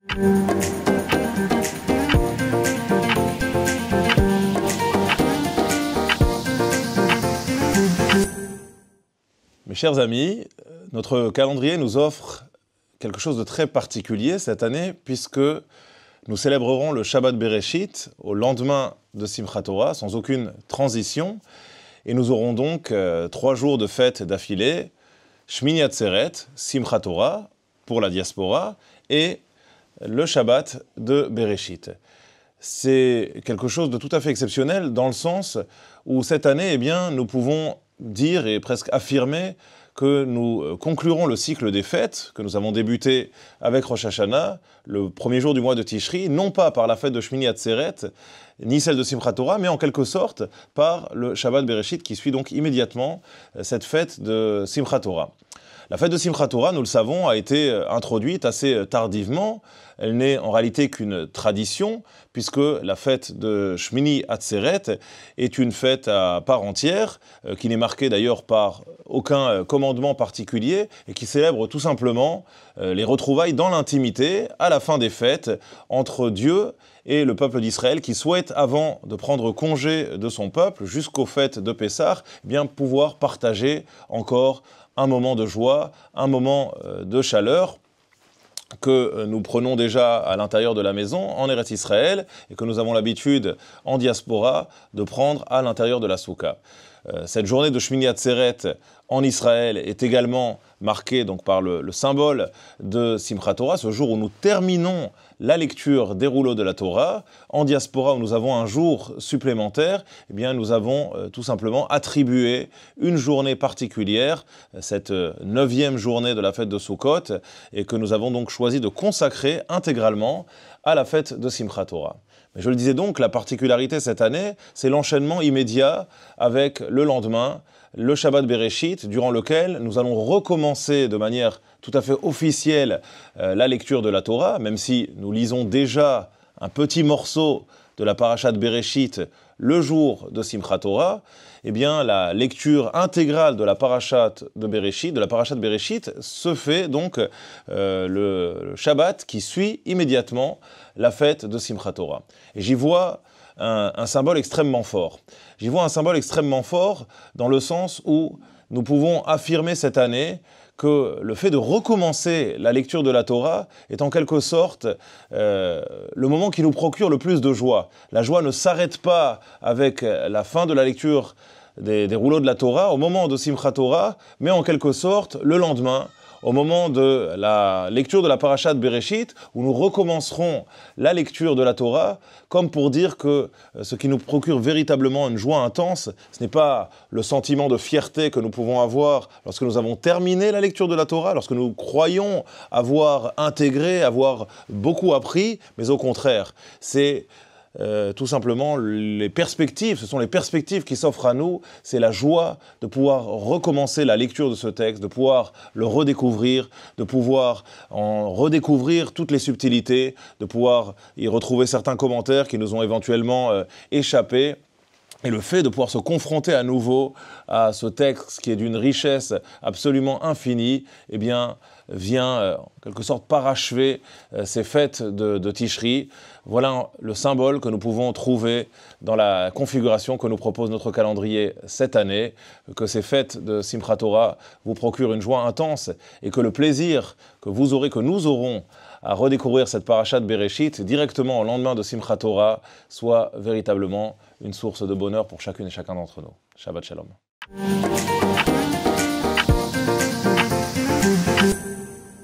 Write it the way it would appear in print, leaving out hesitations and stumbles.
Mes chers amis, notre calendrier nous offre quelque chose de très particulier cette année, puisque nous célébrerons le Shabbat Bereshit au lendemain de Simchat Torah, sans aucune transition, et nous aurons donc 3 jours de fête d'affilée, Shmini Atzeret, Simchat Torah, pour la diaspora, et le Shabbat de Bereshit. C'est quelque chose de tout à fait exceptionnel, dans le sens où cette année, nous pouvons dire et presque affirmer que nous conclurons le cycle des fêtes que nous avons débuté avec Rosh Hashanah, le premier jour du mois de Tishri, non pas par la fête de Shmini Atzeret, ni celle de Simchat Torah, mais en quelque sorte par le Shabbat Bereshit qui suit donc immédiatement cette fête de Simchat Torah. La fête de Simchat Torah, nous le savons, a été introduite assez tardivement. Elle n'est en réalité qu'une tradition, puisque la fête de Shmini Atzeret est une fête à part entière, qui n'est marquée d'ailleurs par aucun commandement particulier, et qui célèbre tout simplement les retrouvailles dans l'intimité, à la fin des fêtes, entre Dieu et le peuple d'Israël, qui souhaite, avant de prendre congé de son peuple, jusqu'aux fêtes de Pessah, pouvoir partager encore un moment de joie, un moment de chaleur que nous prenons déjà à l'intérieur de la maison, en Eretz Israël, et que nous avons l'habitude, en diaspora, de prendre à l'intérieur de la Souka. Cette journée de Shmini Atzeret en Israël est également marquée donc, par le symbole de Simchat Torah, ce jour où nous terminons la lecture des rouleaux de la Torah. En diaspora, où nous avons un jour supplémentaire, nous avons tout simplement attribué une journée particulière, cette 9e journée de la fête de Sukkot, et que nous avons donc choisi de consacrer intégralement à la fête de Simchat Torah. Mais je le disais donc, la particularité cette année, c'est l'enchaînement immédiat avec le lendemain, le Shabbat Bereshit, durant lequel nous allons recommencer de manière tout à fait officielle la lecture de la Torah, même si nous lisons déjà un petit morceau de la Parashat Bereshit le jour de Simchat Torah, la lecture intégrale de la Parashat Bereshit se fait donc le Shabbat qui suit immédiatement la fête de Simchat Torah. Et j'y vois un symbole extrêmement fort. J'y vois un symbole extrêmement fort dans le sens où nous pouvons affirmer cette année que le fait de recommencer la lecture de la Torah est en quelque sorte le moment qui nous procure le plus de joie. La joie ne s'arrête pas avec la fin de la lecture des rouleaux de la Torah, au moment de Simchat Torah, mais en quelque sorte le lendemain, au moment de la lecture de la Parashat Bereshit, où nous recommencerons la lecture de la Torah, comme pour dire que ce qui nous procure véritablement une joie intense, ce n'est pas le sentiment de fierté que nous pouvons avoir lorsque nous avons terminé la lecture de la Torah, lorsque nous croyons avoir intégré, avoir beaucoup appris, mais au contraire, c'est tout simplement les perspectives, ce sont les perspectives qui s'offrent à nous, c'est la joie de pouvoir recommencer la lecture de ce texte, de pouvoir le redécouvrir, de pouvoir en redécouvrir toutes les subtilités, de pouvoir y retrouver certains commentaires qui nous ont éventuellement échappé. Et le fait de pouvoir se confronter à nouveau à ce texte qui est d'une richesse absolument infinie, vient en quelque sorte parachever ces fêtes de Tishri. Voilà le symbole que nous pouvons trouver dans la configuration que nous propose notre calendrier cette année, que ces fêtes de Simchat Torah vous procurent une joie intense et que le plaisir que nous aurons à redécouvrir cette Parashat Bereshit directement au lendemain de Simchat Torah soit véritablement une source de bonheur pour chacune et chacun d'entre nous. Shabbat Shalom.